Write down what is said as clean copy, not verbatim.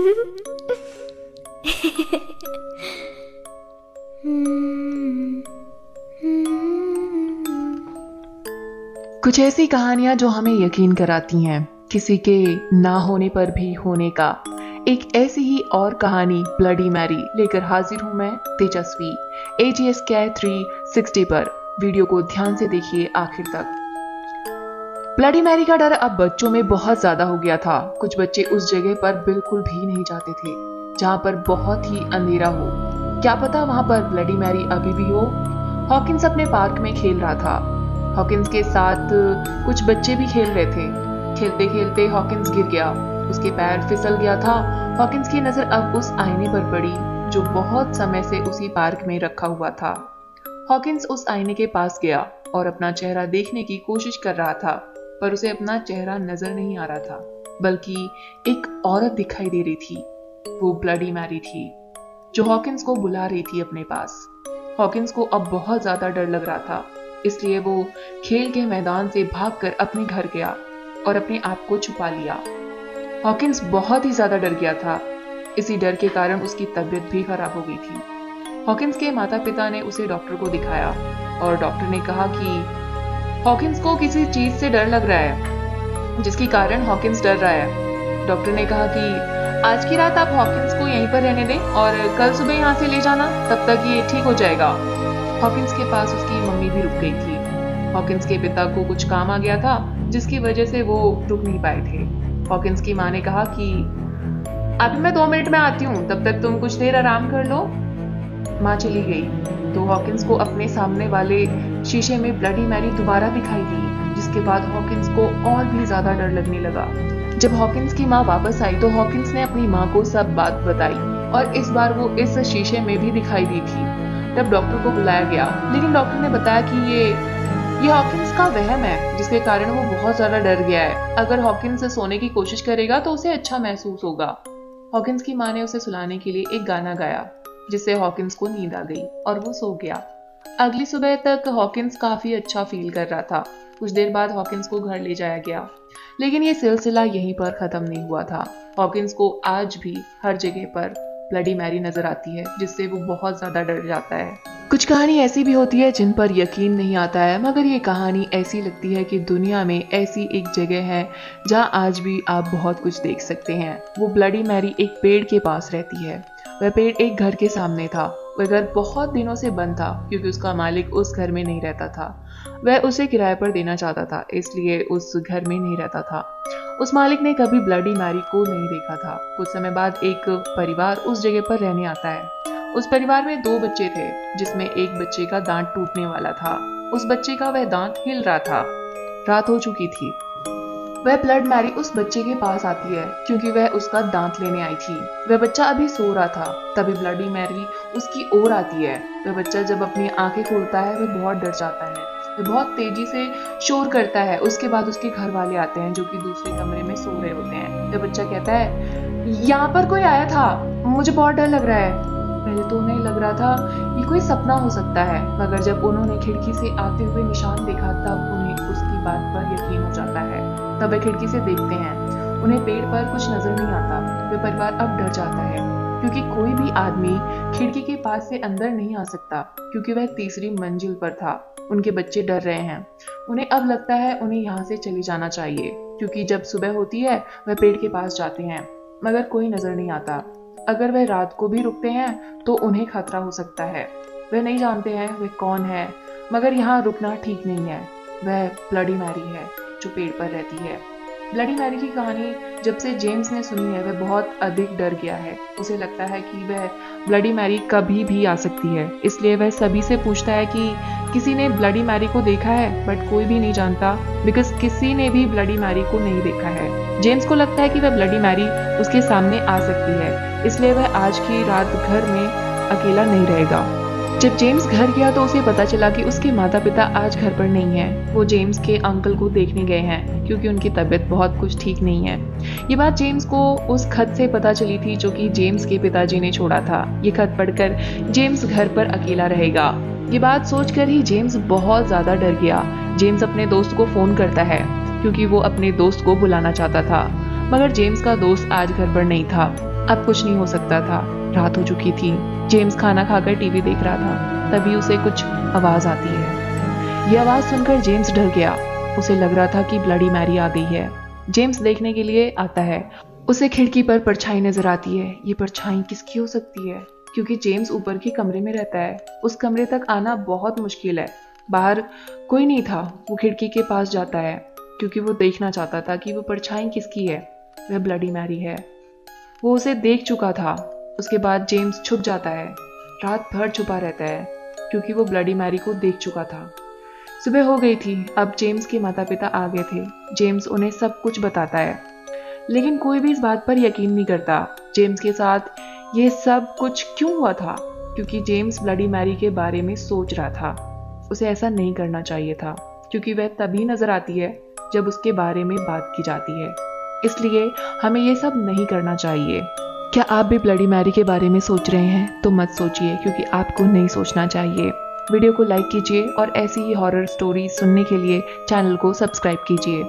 कुछ ऐसी कहानियां जो हमें यकीन कराती हैं किसी के ना होने पर भी होने का। एक ऐसी ही और कहानी ब्लडी मैरी लेकर हाजिर हूं मैं तेजस्वी AGSK 360 पर। वीडियो को ध्यान से देखिए आखिर तक। ब्लडी मैरी का डर अब बच्चों में बहुत ज्यादा हो गया था। कुछ बच्चे उस जगह पर बिल्कुल भी नहीं जाते थे जहां पर बहुत ही अंधेरा हो। क्या पता वहां पर ब्लडी मैरी अभी भी हो। हॉकिंस अपने पार्क में खेल रहा था। हॉकिंस के साथ कुछ बच्चे भी खेल रहे थे। खेलते खेलते हॉकिंस गिर गया, उसके पैर फिसल गया था। हॉकिंस की नजर अब उस आईने पर पड़ी जो बहुत समय से उसी पार्क में रखा हुआ था। हॉकिंस उस आईने के पास गया और अपना चेहरा देखने की कोशिश कर रहा था, पर उसे अपना चेहरा नजर नहीं आ रहा था, बल्कि एक औरत दिखाई दे रही थी। वो ब्लडी मैरी थी जो हॉकिंस को बुला रही थी अपने पास। हॉकिंस को अब बहुत ज्यादा डर लग रहा था, इसलिए वो खेल के मैदान से भागकर अपने घर गया और अपने आप को छुपा लिया। हॉकिंस बहुत ही ज्यादा डर गया था। इसी डर के कारण उसकी तबीयत भी खराब हो गई थी। हॉकिंस के माता पिता ने उसे डॉक्टर को दिखाया और डॉक्टर ने कहा कि हॉकिंस को किसी चीज से डर लग रहा है, जिसके कारण हॉकिंस डर रहा है। डॉक्टर ने कहा कि आज की रात आप हॉकिंस को यहीं पर रहने दें और कल सुबह यहाँ से ले जाना, तब तक ये ठीक हो जाएगा। हॉकिंस के पास उसकी मम्मी भी रुक गई थी। हॉकिंस के पिता को कुछ काम आ गया था जिसकी वजह से वो रुक नहीं पाए थे। हॉकिंस की माँ ने कहा कि अभी मैं 2 मिनट में आती हूँ, तब तक तुम कुछ देर आराम कर लो। माँ चली गई तो हॉकिंस को अपने सामने वाले शीशे में ब्लडी मैरी दोबारा दिखाई दी, जिसके बाद हॉकिंस को और भी ज्यादा डर लगने लगा। जब हॉकिंस की माँ वापस आई तो हॉकिंस ने अपनी माँ को सब बात बताई और इस बार वो इस शीशे में भी दिखाई दी थी। तब डॉक्टर को बुलाया गया, लेकिन डॉक्टर ने बताया कि ये हॉकिंस का वहम है, जिसके कारण वो बहुत ज्यादा डर गया है। अगर हॉकिंस सोने की कोशिश करेगा तो उसे अच्छा महसूस होगा। हॉकिंस की माँ ने उसे सुलाने के लिए एक गाना गाया, जिससे हॉकिंस को नींद आ गई और वो सो गया। अगली सुबह तक हॉकिंस काफी अच्छा फील कर रहा था। कुछ देर बाद हॉकिंस को घर ले जाया गया, लेकिन ये सिलसिला यहीं पर खत्म नहीं हुआ था। हॉकिंस को आज भी हर जगह पर ब्लडी मैरी नजर आती है, जिससे वो बहुत ज्यादा डर जाता है। कुछ कहानी ऐसी भी होती है जिन पर यकीन नहीं आता है, मगर ये कहानी ऐसी लगती है कि दुनिया में ऐसी एक जगह है जहां आज भी आप बहुत कुछ देख सकते हैं। वो ब्लडी मैरी एक पेड़ के पास रहती है। वह पेड़ एक घर के सामने था। वह घर बहुत दिनों से बंद था क्योंकि उसका मालिक उस घर में नहीं रहता था। वह उसे किराए पर देना चाहता था, इसलिए उस घर में नहीं रहता था। उस मालिक ने कभी ब्लडी मैरी को नहीं देखा था। कुछ समय बाद एक परिवार उस जगह पर रहने आता है। उस परिवार में 2 बच्चे थे, जिसमें एक बच्चे का दांत टूटने वाला था। उस बच्चे का वह दांत हिल रहा था। रात हो चुकी थी। वह ब्लडी मैरी उस बच्चे के पास आती है क्योंकि वह उसका दांत लेने आई थी। वह बच्चा अभी सो रहा था, तभी ब्लडी मैरी उसकी ओर आती है। वह बच्चा जब अपनी आंखें खोलता है वह बहुत डर जाता है। वह बहुत तेजी से शोर करता है। उसके बाद उसके घर वाले आते हैं जो कि दूसरे कमरे में सो रहे होते हैं। वह बच्चा कहता है, यहाँ पर कोई आया था, मुझे बहुत डर लग रहा है। पहले तो उन्हें लग रहा था ये कोई सपना हो सकता है, मगर जब उन्होंने खिड़की से आते हुए निशान देखा तब उन्हें उसकी बात पर यकीन हो जाता है। तब वे खिड़की से देखते हैं। उन्हें पेड़ पर कुछ नजर नहीं आता। वे परिवार अब डर जाता है क्योंकि कोई भी आदमी खिड़की के पास से अंदर नहीं आ सकता, क्योंकि वह 3री मंजिल पर था। उनके बच्चे डर रहे हैं। उन्हें अब लगता है उन्हें यहाँ से चले जाना चाहिए, क्योंकि जब सुबह होती है वह पेड़ के पास जाते हैं, मगर कोई नजर नहीं आता। अगर वह रात को भी रुकते हैं तो उन्हें खतरा हो सकता है। वह नहीं जानते हैं वह कौन है, मगर यहाँ रुकना ठीक नहीं है। वह ब्लडी मैरी है जो पेड़ पर रहती है। ब्लडी मैरी की कहानी जब से जेम्स ने सुनी है वह बहुत अधिक डर गया है। उसे लगता है कि वह ब्लडी मैरी कभी भी आ सकती है, इसलिए वह सभी से पूछता है कि किसी ने ब्लडी मैरी को देखा है, बट कोई भी नहीं जानता, बिकॉज किसी ने भी ब्लडी मैरी को नहीं देखा है। जेम्स को लगता है कि वह ब्लडी मैरी उसके सामने आ सकती है, इसलिए वह आज की रात घर में अकेला नहीं रहेगा। जब जेम्स घर गया तो उसे पता चला कि उसके माता पिता आज घर पर नहीं हैं। वो जेम्स के अंकल को देखने गए हैं क्योंकि उनकी तबीयत बहुत कुछ ठीक नहीं है। ये बात जेम्स को उस खत से पता चली थी जो कि जेम्स के पिताजी ने छोड़ा था। ये खत पढ़कर जेम्स घर पर अकेला रहेगा। ये बात सोचकर ही जेम्स बहुत ज्यादा डर गया। जेम्स अपने दोस्त को फोन करता है क्योंकि वो अपने दोस्त को बुलाना चाहता था, मगर जेम्स का दोस्त आज घर पर नहीं था। अब कुछ नहीं हो सकता था। रात हो चुकी थी। जेम्स खाना खाकर टीवी देख रहा था। तभी उसे कुछ आवाज आती है। यह आवाज सुनकर जेम्स डर गया। उसे लग रहा था कि ब्लडी मैरी आ गई है। जेम्स देखने के लिए आता है। उसे खिड़की पर परछाई नजर आती है। ये परछाई किसकी हो सकती है? क्योंकि जेम्स ऊपर के कमरे में रहता है। उस कमरे तक आना बहुत मुश्किल है। बाहर कोई नहीं था। वो खिड़की के पास जाता है क्योंकि वो देखना चाहता था कि वो परछाई किसकी है। वह ब्लडी मैरी है। वो उसे देख चुका था। उसके बाद जेम्स छुप जाता है। रात भर छुपा रहता है क्योंकि वो ब्लडी मैरी को देख चुका था। सुबह हो गई थी। अब जेम्स के माता पिता आ गए थे। जेम्स उन्हें सब कुछ बताता है, लेकिन कोई भी इस बात पर यकीन नहीं करता। जेम्स के साथ ये सब कुछ क्यों हुआ था? क्योंकि जेम्स ब्लडी मैरी के बारे में सोच रहा था। उसे ऐसा नहीं करना चाहिए था, क्योंकि वह तभी नजर आती है जब उसके बारे में बात की जाती है। इसलिए हमें ये सब नहीं करना चाहिए। क्या आप भी ब्लडी मैरी के बारे में सोच रहे हैं? तो मत सोचिए, क्योंकि आपको नहीं सोचना चाहिए। वीडियो को लाइक कीजिए और ऐसी ही हॉरर स्टोरी सुनने के लिए चैनल को सब्सक्राइब कीजिए।